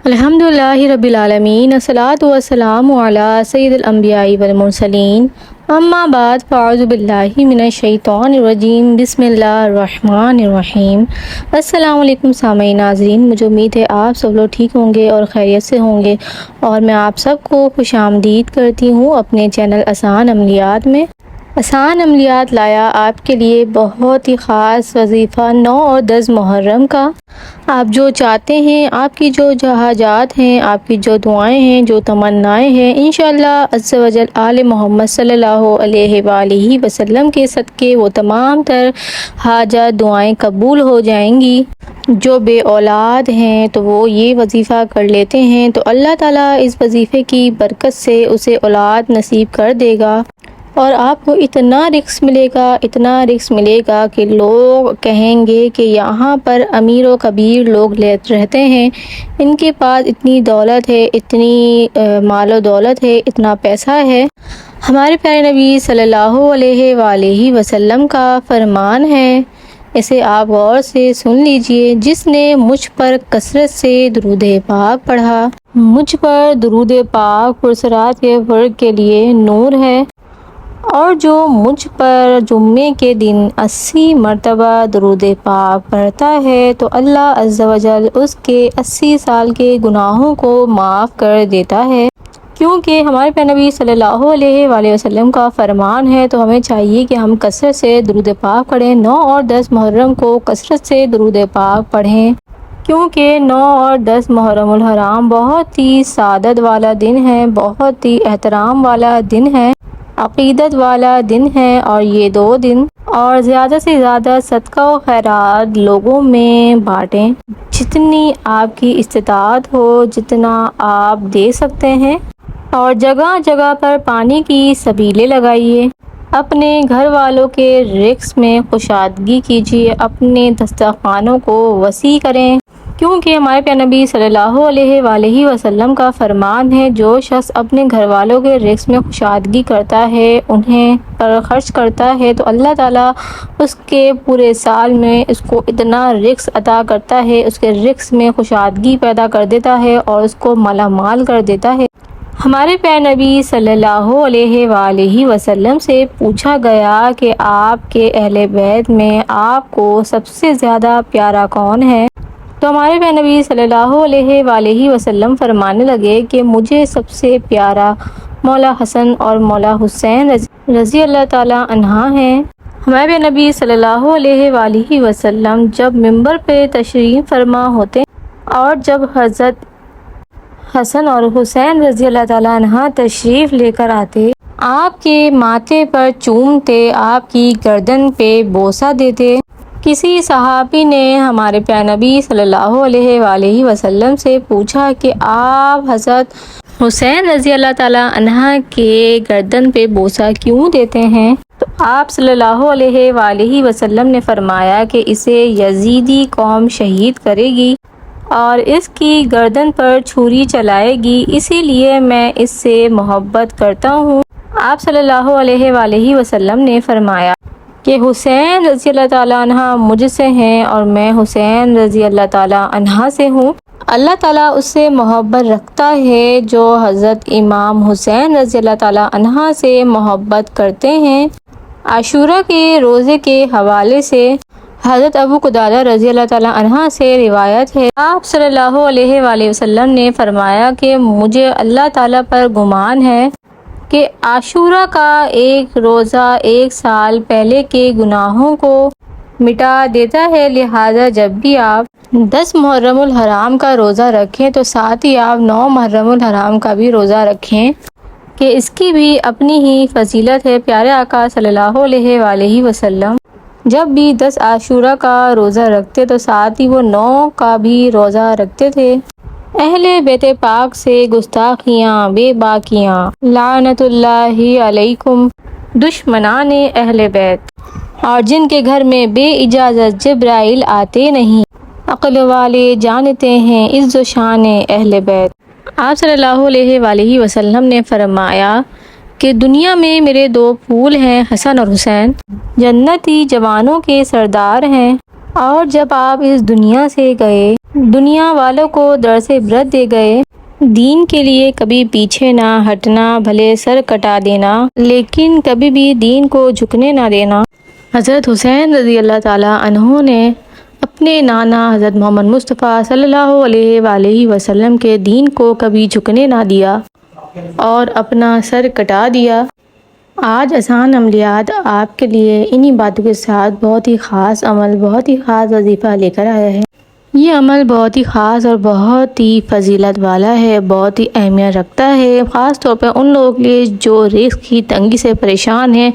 الحمدللہ رب العالمین الصلاۃ والسلام علی سید الانبیاء والمرسلین اما بعد فاعوذ باللہ من الشیطان الرجیم بسم اللہ الرحمن الرحیم۔ السلام علیکم سامعین ناظرین، مجھے امید ہے آپ سب لوگ ٹھیک ہوں گے اور خیریت سے ہوں گے، اور میں آپ سب کو خوش آمدید کرتی ہوں اپنے چینل آسان عملیات میں۔ آسان عملیات لایا آپ کے لیے بہت ہی خاص وظیفہ 9 اور 10 محرم کا۔ آپ جو چاہتے ہیں، آپ کی جو حاجات ہیں، آپ کی جو دعائیں ہیں، جو تمنائیں ہیں، انشاءاللہ عز و جل آل محمد صلی اللہ علیہ وآلہ وسلم کے صدقے وہ تمام تر حاجات دعائیں قبول ہو جائیں گی۔ جو بے اولاد ہیں تو وہ یہ وظیفہ کر لیتے ہیں تو اللہ تعالیٰ اس وظیفے کی برکت سے اسے اولاد نصیب کر دے گا، اور آپ کو اتنا رزق ملے گا کہ لوگ کہیں گے کہ یہاں پر امیر و کبیر لوگ رہتے ہیں، ان کے پاس اتنی دولت ہے، اتنی مال و دولت ہے، اتنا پیسہ ہے۔ ہمارے پیارے نبی صلی اللہ علیہ وآلہ وسلم کا فرمان ہے، اسے آپ غور سے سن لیجئے۔ جس نے مجھ پر کثرت سے درود پاک پڑھا، مجھ پر درود پاک پرسرات کے فرق کے لیے نور ہے، اور جو مجھ پر جمعے کے دن 80 مرتبہ درود پاک پڑھتا ہے تو اللہ عز و جل اس کے 80 سال کے گناہوں کو معاف کر دیتا ہے۔ کیونکہ ہمارے پیارے نبی صلی اللہ علیہ وآلہ وسلم کا فرمان ہے تو ہمیں چاہیے کہ ہم کثرت سے درود پاک پڑھیں۔ 9 اور 10 محرم کو کثرت سے درود پاک پڑھیں، کیونکہ 9 اور 10 محرم الحرام بہت ہی سعادت والا دن ہے، بہت ہی احترام والا دن ہے، عقیدت والا دن ہے، اور یہ 2 دن اور زیادہ سے زیادہ صدقہ و خیرات لوگوں میں بانٹیں، جتنی آپ کی استطاعت ہو، جتنا آپ دے سکتے ہیں، اور جگہ جگہ پر پانی کی سبیلیں لگائیے، اپنے گھر والوں کے رزق میں کشادگی کیجیے، اپنے دسترخوانوں کو وسیع کریں، کیونکہ ہمارے پیارے نبی صلی اللہ علیہ وآلہ وسلم کا فرمان ہے، جو شخص اپنے گھر والوں کے رزق میں کشادگی کرتا ہے، انہیں پر خرچ کرتا ہے، تو اللہ تعالیٰ اس کے پورے سال میں اس کو اتنا رزق عطا کرتا ہے، اس کے رزق میں کشادگی پیدا کر دیتا ہے اور اس کو مالا مال کر دیتا ہے۔ ہمارے پیارے نبی صلی اللہ علیہ وآلہ وسلم سے پوچھا گیا کہ آپ کے اہل بیت میں آپ کو سب سے زیادہ پیارا کون ہے؟ تو ہمارے پیارے نبی صلی اللہ علیہ وآلہ وسلم فرمانے لگے کہ مجھے سب سے پیارا مولا حسن اور مولا حسین رضی اللہ تعالیٰ عنہ ہیں۔ ہمارے پیارے نبی صلی اللہ علیہ وآلہ وسلم جب منبر پہ تشریف فرما ہوتے اور جب حضرت حسن اور حسین رضی اللہ تعالیٰ عنہ تشریف لے کر آتے، آپ کے ماتھے پر چومتے، آپ کی گردن پہ بوسہ دیتے۔ کسی صحابی نے ہمارے پیارے نبی صلی اللہ علیہ وآلہ وسلم سے پوچھا کہ آپ حضرت حسین رضی اللہ تعالیٰ عنہ کے گردن پہ بوسہ کیوں دیتے ہیں؟ تو آپ صلی اللہ علیہ وآلہ وسلم نے فرمایا کہ اسے یزیدی قوم شہید کرے گی اور اس کی گردن پر چھری چلائے گی، اسی لیے میں اس سے محبت کرتا ہوں۔ آپ صلی اللہ علیہ وآلہ وسلم نے فرمایا کہ حسین رضی اللہ تعالیٰ عنہ مجھ سے ہیں اور میں حسین رضی اللہ تعالیٰ عنہ سے ہوں۔ اللہ تعالیٰ اس سے محبت رکھتا ہے جو حضرت امام حسین رضی اللہ تعالیٰ عنہ سے محبت کرتے ہیں۔ عاشوراء کے روزے کے حوالے سے حضرت ابو قتادہ رضی اللہ تعالیٰ عنہ سے روایت ہے، آپ صلی اللہ علیہ وآلہ وسلم نے فرمایا کہ مجھے اللہ تعالیٰ پر گمان ہے کہ عاشوراء کا ایک روزہ 1 سال پہلے کے گناہوں کو مٹا دیتا ہے، لہذا جب بھی آپ 10 محرم الحرام کا روزہ رکھیں تو ساتھ ہی آپ 9 محرم الحرام کا بھی روزہ رکھیں، کہ اس کی بھی اپنی ہی فضیلت ہے۔ پیارے آقا صلی اللہ علیہ وآلہ وسلم جب بھی 10 عاشوراء کا روزہ رکھتے تو ساتھ ہی وہ 9 کا بھی روزہ رکھتے تھے۔ اہل بیت پاک سے گستاخیاں بے باکیاں، لعنت اللہ علیکم، دشمنان اہل بیت، اور جن کے گھر میں بے اجازت جبرائیل آتے نہیں، عقل والے جانتے ہیں عز و شان اہل بیت۔ آپ صلی اللہ علیہ وآلہ وسلم نے فرمایا کہ دنیا میں میرے 2 پھول ہیں، حسن اور حسین، جنتی جوانوں کے سردار ہیں، اور جب آپ اس دنیا سے گئے دنیا والوں کو درس عبرت دے گئے، دین کے لیے کبھی پیچھے نہ ہٹنا، بھلے سر کٹا دینا لیکن کبھی بھی دین کو جھکنے نہ دینا۔ حضرت حسین رضی اللہ تعالیٰ عنہ نے اپنے نانا حضرت محمد مصطفیٰ صلی اللہ علیہ وآلہ وسلم کے دین کو کبھی جھکنے نہ دیا اور اپنا سر کٹا دیا۔ آج آسان عملیات آپ کے لیے انہی باتوں کے ساتھ بہت ہی خاص عمل، بہت ہی خاص وظیفہ لے کر آیا ہے۔ یہ عمل بہت ہی خاص اور بہت ہی فضیلت والا ہے، بہت ہی اہمیت رکھتا ہے، خاص طور پہ ان لوگوں کے لیے جو رزق کی تنگی سے پریشان ہیں،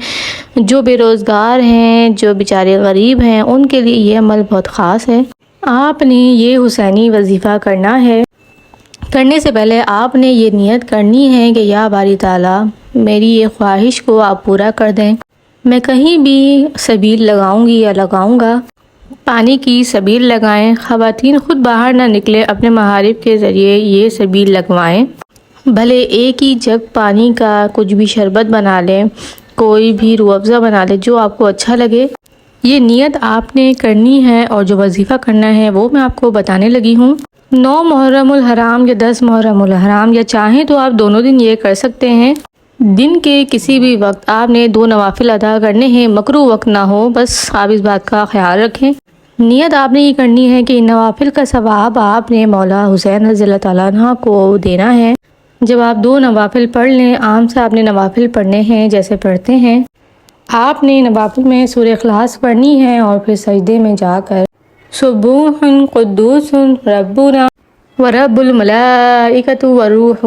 جو بے روزگار ہیں، جو بیچارے غریب ہیں، ان کے لیے یہ عمل بہت خاص ہے۔ آپ نے یہ حسینی وظیفہ کرنا ہے۔ کرنے سے پہلے آپ نے یہ نیت کرنی ہے کہ یا باری تعالیٰ میری یہ خواہش کو آپ پورا کر دیں۔ میں کہیں بھی سبیل لگاؤں گی یا لگاؤں گا، پانی کی سبیل لگائیں، خواتین خود باہر نہ نکلیں، اپنے محارم کے ذریعے یہ سبیل لگوائیں، بھلے ایک ہی جگ پانی کا کچھ بھی شربت بنا لیں، کوئی بھی روح افزا بنا لیں، جو آپ کو اچھا لگے۔ یہ نیت آپ نے کرنی ہے اور جو وظیفہ کرنا ہے وہ میں آپ کو بتانے لگی ہوں۔ 9 محرم الحرام یا 10 محرم الحرام یا چاہیں تو آپ دونوں دن یہ کر سکتے ہیں۔ دن کے کسی بھی وقت آپ نے 2 نوافل ادا کرنے ہیں، مکروہ وقت نہ ہو، بس آپ اس بات کا خیال رکھیں۔ نیت آپ نے یہ کرنی ہے کہ نوافل کا ثواب آپ نے مولا حسین رضی اللہ تعالیٰ عنہ کو دینا ہے۔ جب آپ 2 نوافل پڑھ لیں، عام سے آپ نے نوافل پڑھنے ہیں جیسے پڑھتے ہیں، آپ نے نوافل میں سورہ اخلاص پڑھنی ہے اور پھر سجدے میں جا کر سبوح قدوس ربنا ورب الملائکۃ والروح،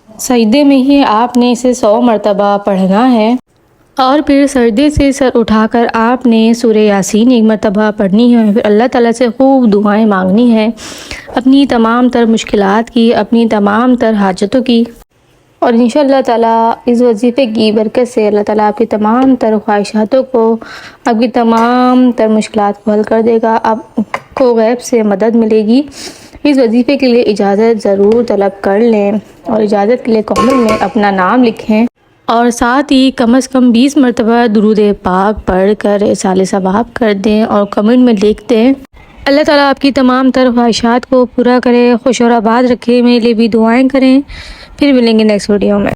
سجدے میں ہی آپ نے اسے 100 مرتبہ پڑھنا ہے، اور پھر سجدے سے سر اٹھا کر آپ نے سورہ یاسین 1 مرتبہ پڑھنی ہے، پھر اللہ تعالیٰ سے خوب دعائیں مانگنی ہے، اپنی تمام تر مشکلات کی، اپنی تمام تر حاجتوں کی، اور انشاءاللہ تعالیٰ اس وظیفے کی برکت سے اللہ تعالیٰ آپ کی تمام تر خواہشاتوں کو، آپ کی تمام تر مشکلات کو حل کر دے گا، آپ کو غیب سے مدد ملے گی۔ اس وظیفے کے لیے اجازت ضرور طلب کر لیں اور اجازت کے لیے کامنٹ میں اپنا نام لکھیں، اور ساتھ ہی کم از کم 20 مرتبہ درود پاک پڑھ کر ایصال ثواب کر دیں اور کمنٹ میں لکھ دیں۔ اللہ تعالیٰ آپ کی تمام تر خواہشات کو پورا کرے، خوش اور آباد رکھے، میرے لیے بھی دعائیں کریں۔ پھر ملیں گے نیکسٹ ویڈیو میں۔